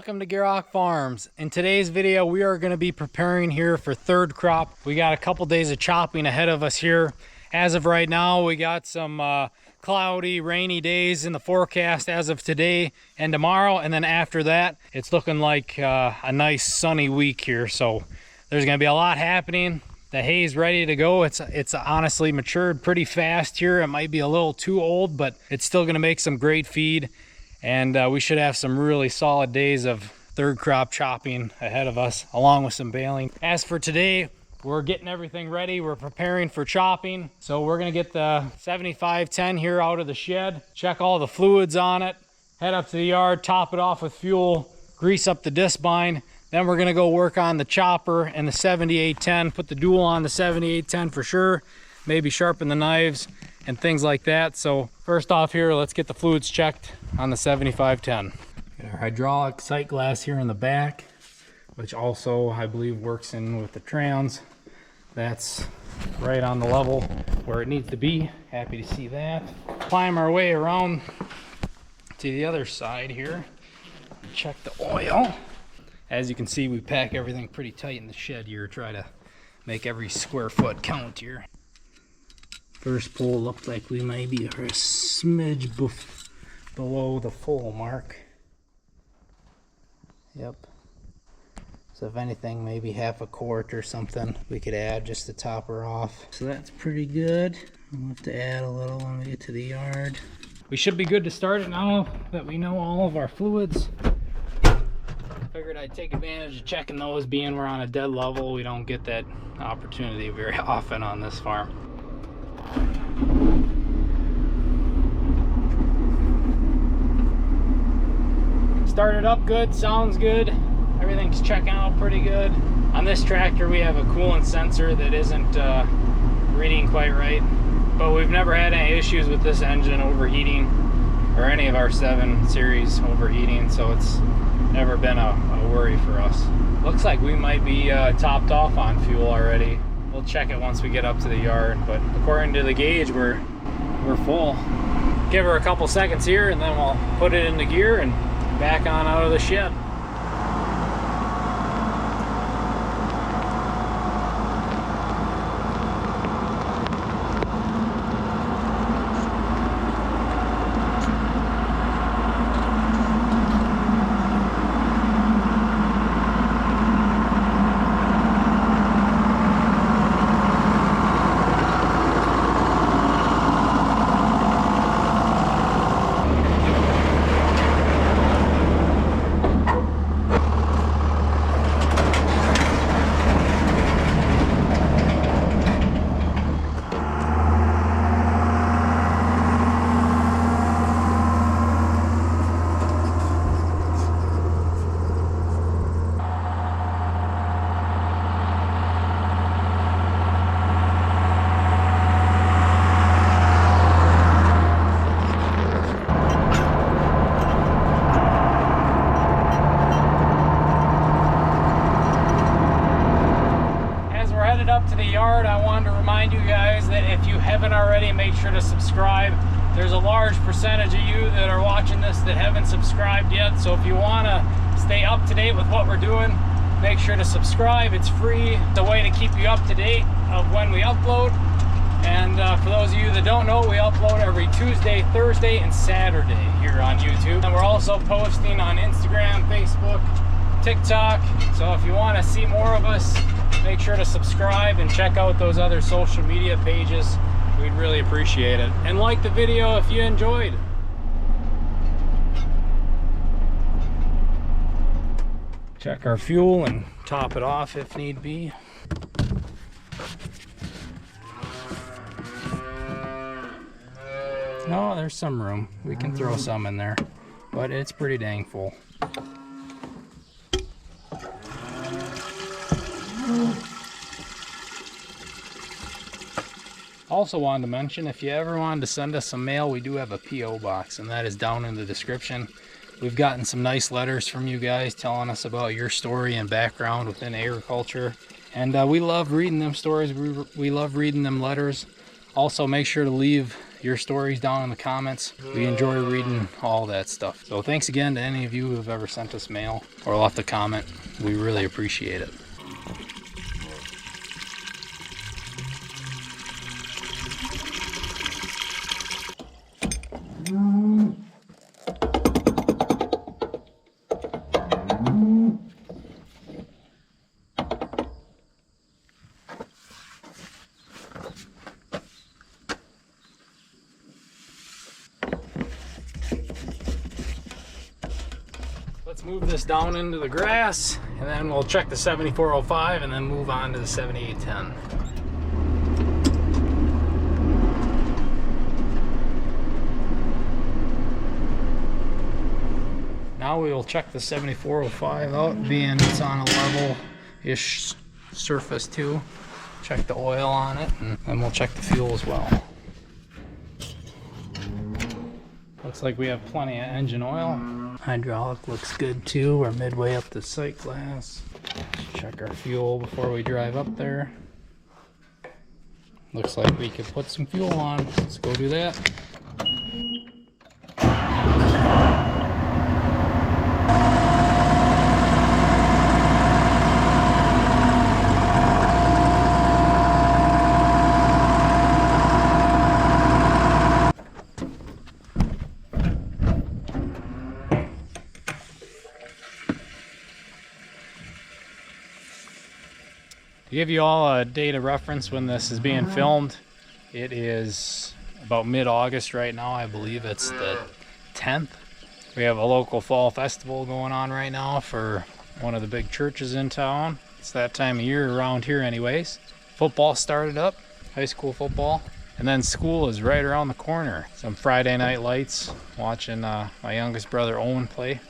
welcome to Gierok Farms. In today's video, we are going to be preparing here for third crop. We got a couple days of chopping ahead of us here. As of right now, we got some cloudy, rainy days in the forecast as of today and tomorrow. And then after that, it's looking like a nice sunny week here. So there's going to be a lot happening. The hay's ready to go. It's honestly matured pretty fast here. It might be a little too old, but it's still going to make some great feed. And we should have some really solid days of third crop chopping ahead of us, along with some baling. As for today, we're getting everything ready. We're preparing for chopping. So we're gonna get the 7510 here out of the shed, check all the fluids on it, head up to the yard, top it off with fuel, grease up the disc bind. Then we're gonna go work on the chopper and the 7810, put the dual on the 7810 for sure, maybe sharpen the knives and things like that. So first off here, let's get the fluids checked on the 7510. Got our hydraulic sight glass here in the back, which also I believe works in with the trans. That's right on the level where it needs to be. Happy to see that. Climb our way around to the other side here. Check the oil. As you can see, we pack everything pretty tight in the shed here. Try to make every square foot count here. First pull looked like we might be a smidge below the full mark. Yep. So if anything, maybe half a quart or something we could add just to top her off. So that's pretty good. I'll have to add a little when we get to the yard. We should be good to start it now that we know all of our fluids. Figured I'd take advantage of checking those, being we're on a dead level. We don't get that opportunity very often on this farm. Started up good, sounds good. Everything's checking out pretty good. On this tractor, we have a coolant sensor that isn't reading quite right, but we've never had any issues with this engine overheating or any of our 7 series overheating, so it's never been a worry for us. Looks like we might be topped off on fuel already. We'll check it once we get up to the yard, but according to the gauge, we're full. Give her a couple seconds here and then we'll put it into gear and back on out of the shed. Up to the yard, I wanted to remind you guys that if you haven't already, make sure to subscribe. There's a large percentage of you that are watching this that haven't subscribed yet, so if you want to stay up to date with what we're doing, make sure to subscribe. It's free. It's a way to keep you up to date of when we upload. And for those of you that don't know, we upload every Tuesday, Thursday, and Saturday here on YouTube. And we're also posting on Instagram, Facebook, TikTok. So if you want to see more of us, make sure to subscribe and check out those other social media pages. We'd really appreciate it. And like the video if you enjoyed. Check our fuel and top it off if need be. No, there's some room. We can throw some in there, but it's pretty dang full. Also wanted to mention, if you ever wanted to send us some mail, we do have a P.O. box, and that is down in the description. We've gotten some nice letters from you guys telling us about your story and background within agriculture, and we love reading them stories. We love reading them letters. Also, make sure to leave your stories down in the comments. We enjoy reading all that stuff. So thanks again to any of you who have ever sent us mail or left a comment. We really appreciate it. Let's move this down into the grass, and then we'll check the 7405 and then move on to the 7810. Now we will check the 7405 out, being it's on a level-ish surface too. Check the oil on it, and then we'll check the fuel as well. Looks like we have plenty of engine oil. Hydraulic looks good too. We're midway up the sight glass. Check our fuel before we drive up there. Looks like we could put some fuel on. Let's go do that. To give you all a date of reference when this is being filmed, it is about mid-August right now. I believe it's the 10th. We have a local fall festival going on right now for one of the big churches in town. It's that time of year around here anyways. Football started up, high school football, and then school is right around the corner. Some Friday night lights, watching my youngest brother Owen play.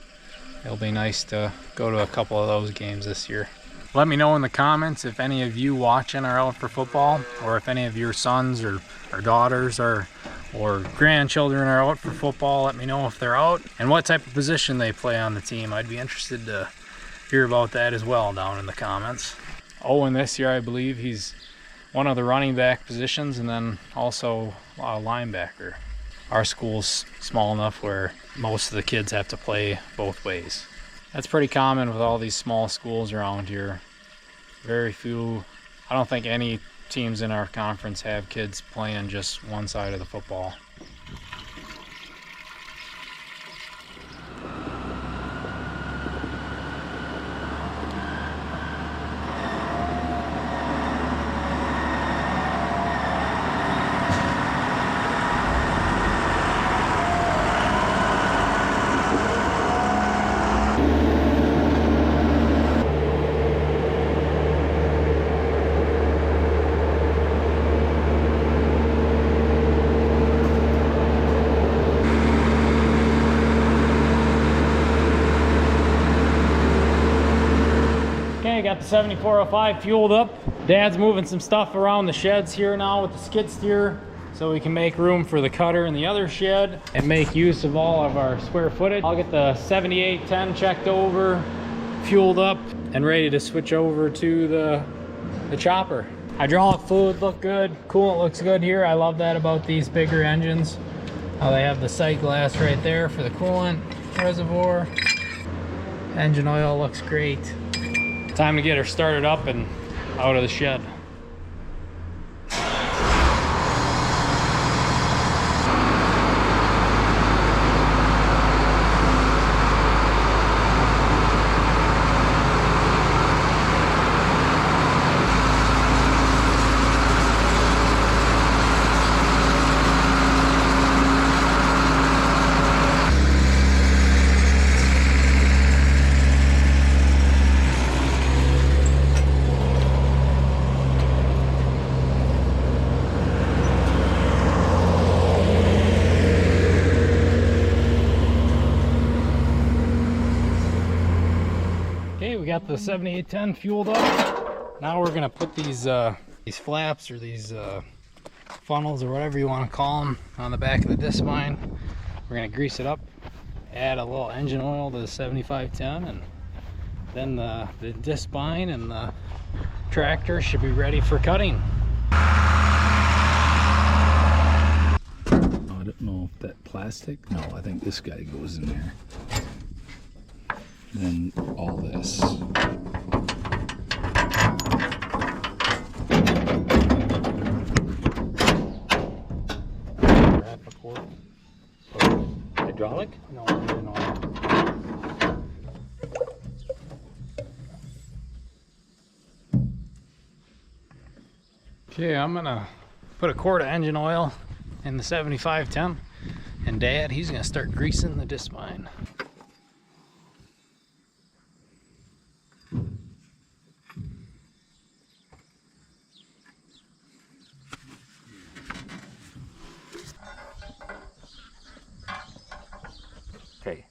It'll be nice to go to a couple of those games this year. Let me know in the comments if any of you watching are out for football, or if any of your sons or daughters or grandchildren are out for football. Let me know if they're out and what type of position they play on the team. I'd be interested to hear about that as well down in the comments. Owen this year, I believe he's one of the running back positions, and then also a linebacker. Our school's small enough where most of the kids have to play both ways. That's pretty common with all these small schools around here. Very few, I don't think any teams in our conference have kids playing just one side of the football. Got the 7405 fueled up. Dad's moving some stuff around the sheds here now with the skid steer so we can make room for the cutter in the other shed and make use of all of our square footage. I'll get the 7810 checked over, fueled up, and ready to switch over to the chopper. Hydraulic fluid look good. Coolant looks good here. I love that about these bigger engines. They have the sight glass right there for the coolant reservoir. Engine oil looks great. Time to get her started up and out of the shed. We got the 7810 fueled up. Now we're gonna put these flaps or these funnels or whatever you want to call them on the back of the disc spine. We're gonna grease it up, add a little engine oil to the 7510, and then the disc spine and the tractor should be ready for cutting. don't know if that plastic. No, I think this guy goes in there. Then all this. Hydraulic? No, no. Okay, I'm gonna put a quart of engine oil in the 7510, and Dad, he's gonna start greasing the disc line. Okay.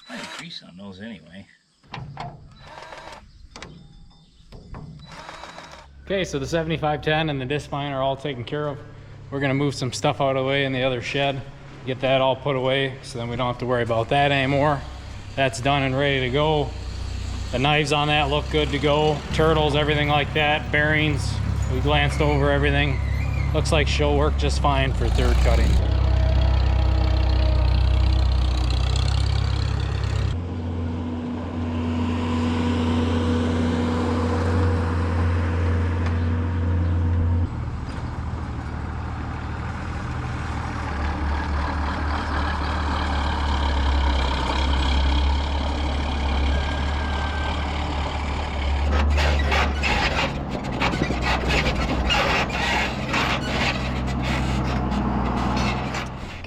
I have grease on those anyway. Okay, so the 7510 and the disc line are all taken care of. We're gonna move some stuff out of the way in the other shed, get that all put away, so then we don't have to worry about that anymore. That's done and ready to go. The knives on that look good to go. Turtles, everything like that, bearings, we glanced over everything. Looks like she'll work just fine for third cutting.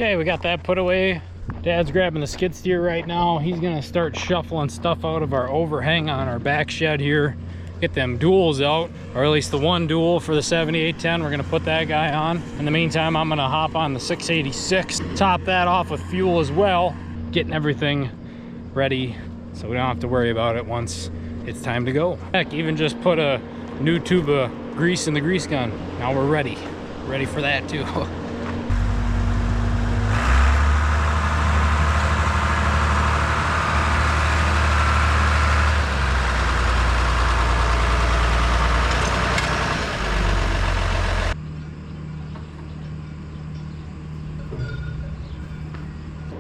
Okay, we got that put away. Dad's grabbing the skid steer right now. He's gonna start shuffling stuff out of our overhang on our back shed here. Get them duals out, or at least the one dual for the 7810. We're gonna put that guy on. In the meantime, I'm gonna hop on the 686, top that off with fuel as well, getting everything ready so we don't have to worry about it once it's time to go. Heck, even just put a new tube of grease in the grease gun. Now we're ready for that too.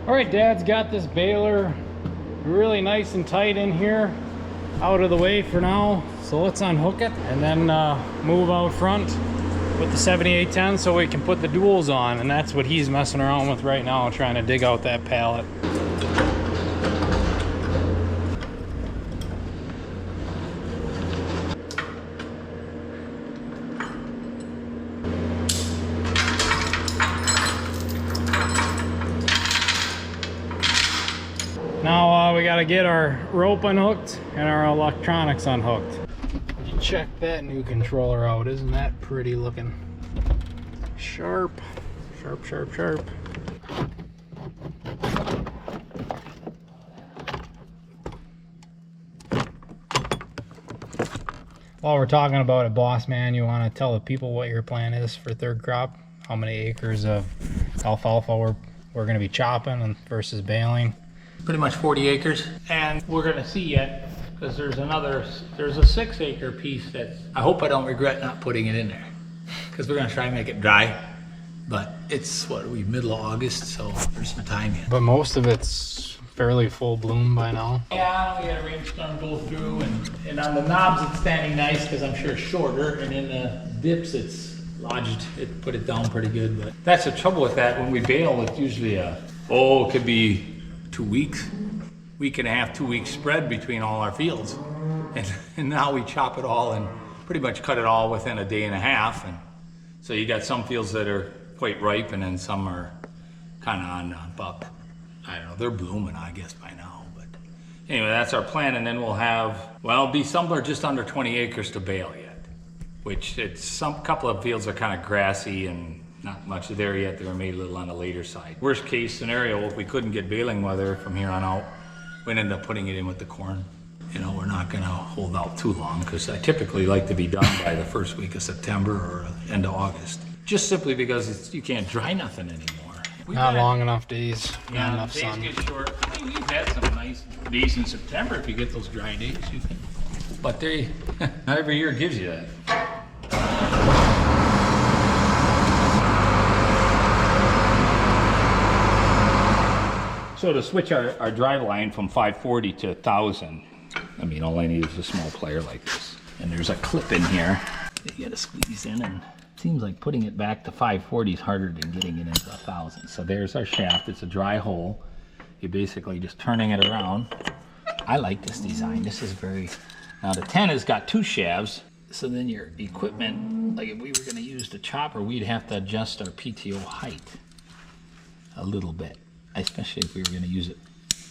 All right, Dad's got this baler really nice and tight in here, out of the way for now. So let's unhook it and then move out front with the 7810 so we can put the duals on. And that's what he's messing around with right now, trying to dig out that pallet. Now we gotta get our rope unhooked and our electronics unhooked. Check that new controller out. Isn't that pretty looking? Sharp, sharp, sharp, sharp. While we're talking about it, boss man, you want to tell the people what your plan is for third crop? How many acres of alfalfa we're going to be chopping and versus baling? Pretty much 40 acres, and we're gonna see yet, because there's a 6 acre piece that I hope I don't regret not putting it in there, because we're gonna try and make it dry, but it's middle of August, so there's some time yet. But most of it's fairly full bloom by now. Yeah, we had a rainstorm go through, and on the knobs it's standing nice because I'm sure it's shorter, and in the dips it's lodged, it put it down pretty good. But that's the trouble with that. When we bale, it's usually it could be 2 weeks, week and a half, 2 weeks spread between all our fields. And now we chop it all and pretty much cut it all within a day and a half. And so you got some fields that are quite ripe, and then some are kind of on about, I don't know, they're blooming, I guess, by now. But anyway, that's our plan. And then we'll have, it'll be somewhere just under 20 acres to bale yet, which couple of fields are kind of grassy and not much there yet. They were made a little on the later side. Worst case scenario, if we couldn't get baling weather from here on out, we'd end up putting it in with the corn. You know, we're not gonna hold out too long, because I typically like to be done by the first week of September or end of August. Just simply because you can't dry nothing anymore. Not long enough days, yeah, not enough days sun. get short. I mean, we've had some nice days in September if you get those dry days. But not every year gives you that. So to switch our drive line from 540 to 1000, I mean, all I need is a small plier like this. And there's a clip in here that you gotta squeeze in, and it seems like putting it back to 540 is harder than getting it into 1000. So there's our shaft. It's a dry hole. You're basically just turning it around. I like this design. This is very... Now the 10 has got 2 shafts, so then your equipment, like if we were gonna use the chopper, we'd have to adjust our PTO height a little bit, especially if we were gonna use it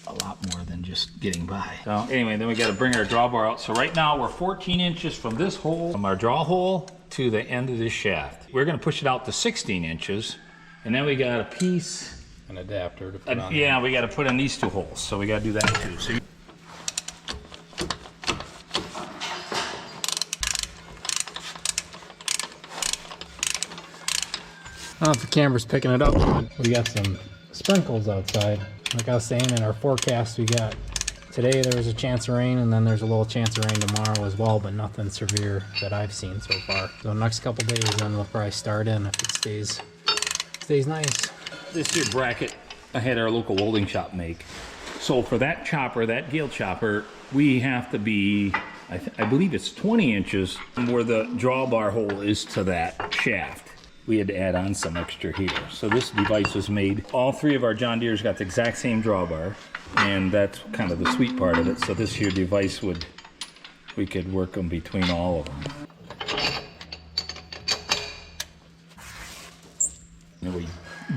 a lot more than just getting by. So anyway, then we got to bring our drawbar out. So right now we're 14 inches from this hole, from our draw hole to the end of this shaft. We're going to push it out to 16 inches, and then we got a piece, An adapter to put on. yeah, we got to put in these 2 holes. So we got to do that too. So I don't know if the camera's picking it up, but we got some sprinkles outside. Like I was saying, in our forecast we got today there was a chance of rain, and then there's a little chance of rain tomorrow as well, but nothing severe that I've seen so far. So the next couple days then we'll probably start in if it stays nice. this here bracket I had our local welding shop make. So for that chopper, that Gale chopper, we have to be, I believe it's 20 inches where the drawbar hole is to that shaft. We had to add on some extra here. So this device was made, all 3 of our John Deere's got the exact same drawbar, and that's kind of the sweet part of it. So this here device we could work them between all of them. And we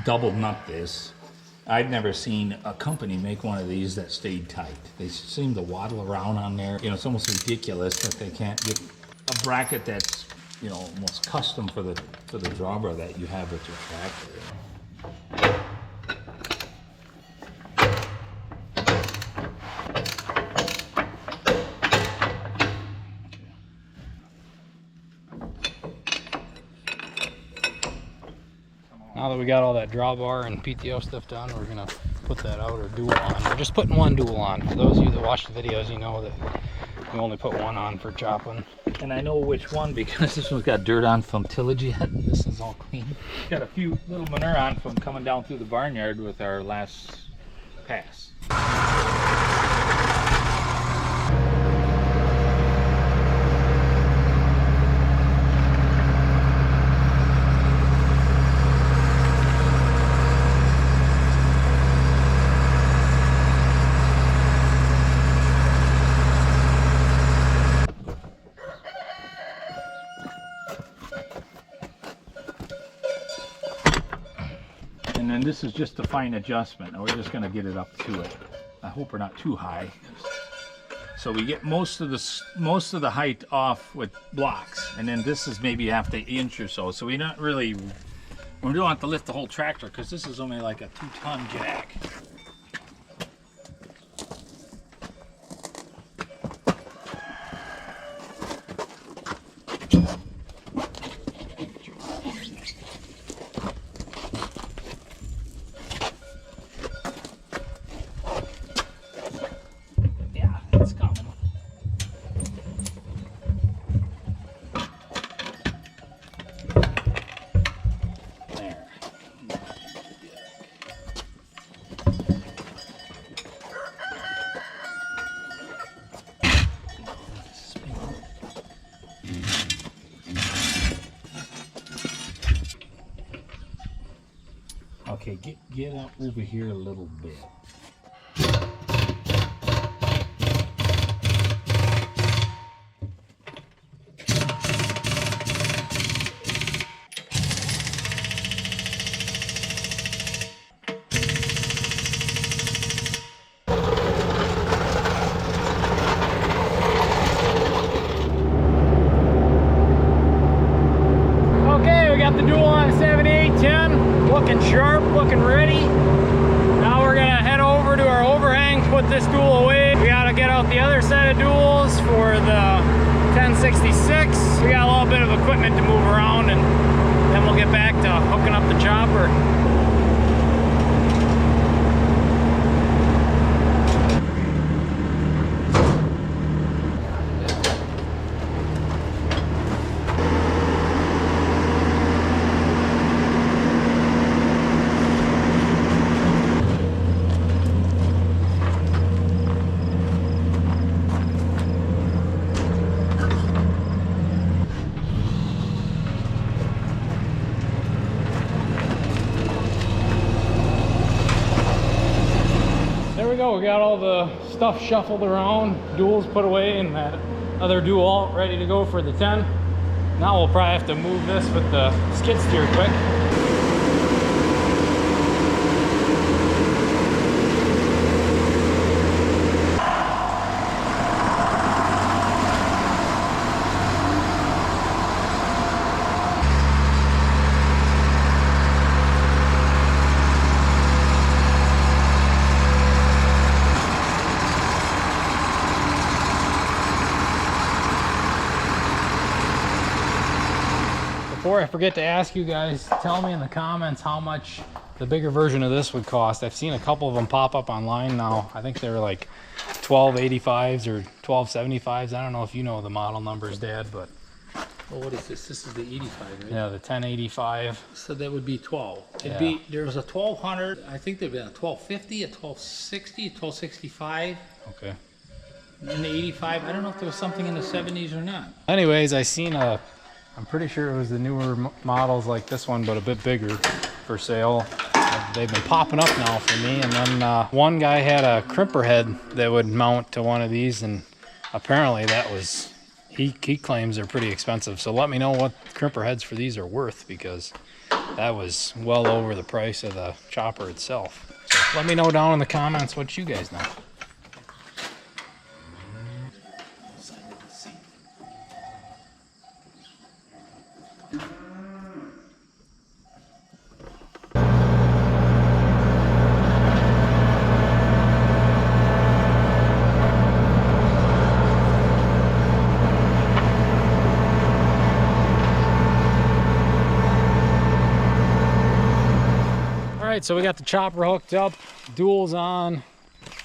double nut this. I've never seen a company make one of these that stayed tight. They seem to waddle around on there. You know, it's almost ridiculous that they can't get a bracket that's, you know, almost custom for the drawbar that you have with your tractor. Now that we got all that drawbar and PTO stuff done, we're gonna put that out or dual on. We're just putting one dual on. For those of you that watch the videos, you know that we only put one on for chopping. And I know which one because this one's got dirt on from tillage yet. This is all clean. Got a few little manure on from coming down through the barnyard with our last pass. And then this is just a fine adjustment. Now we're just going to get it up to it. I hope we're not too high. So we get most of the height off with blocks, and then this is maybe half the inch or so. So we don't have to lift the whole tractor because this is only like a 2-ton jack. Okay, get up over here a little bit. Okay, we got the dual on 7810, looking sharp, looking ready. Now we're gonna head over to our overhang, put this dual away. We gotta get out the other set of duals for the 1066. We got a little bit of equipment to move around, and then we'll get back to hooking up the chopper. got all the stuff shuffled around, duals put away, and that other dual alt ready to go for the 10. Now we'll probably have to move this with the skid steer quick. Before I forget to ask you guys, tell me in the comments how much the bigger version of this would cost. I've seen a couple of them pop up online now. I think they're like 1285s or 1275s. I don't know if you know the model numbers, Dad, but Well, what is this? This is the 85, right? yeah, the 1085. So that would be 12. It'd Yeah. be, there was a 1200, I think there'd been a 1250, a 1260, a 1265, Okay. and the 85. I don't know if there was something in the 70s or not. Anyways, I seen I'm pretty sure it was the newer models like this one, but a bit bigger for sale. They've been popping up now for me. And then one guy had a crimper head that would mount to one of these, and apparently that was, he claims they're pretty expensive. So let me know what crimper heads for these are worth, because that was well over the price of the chopper itself. So let me know down in the comments what you guys know. Alright, so we got the chopper hooked up, duals on,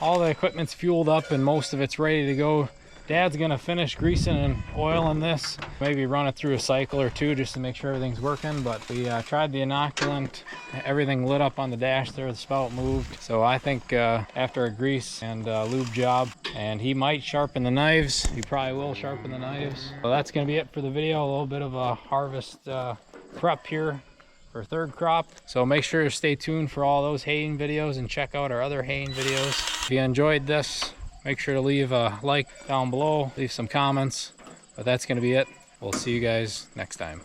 all the equipment's fueled up, and most of it's ready to go. Dad's gonna finish greasing and oiling this, maybe run it through a cycle or two just to make sure everything's working. But we tried the inoculant, everything lit up on the dash there, the spout moved. So I think after a grease and lube job, and he might sharpen the knives, he probably will sharpen the knives. So that's gonna be it for the video, a little bit of a harvest prep here for third crop. So make sure to stay tuned for all those haying videos and check out our other haying videos. If you enjoyed this, make sure to leave a like down below, leave some comments. But that's going to be it. We'll see you guys next time.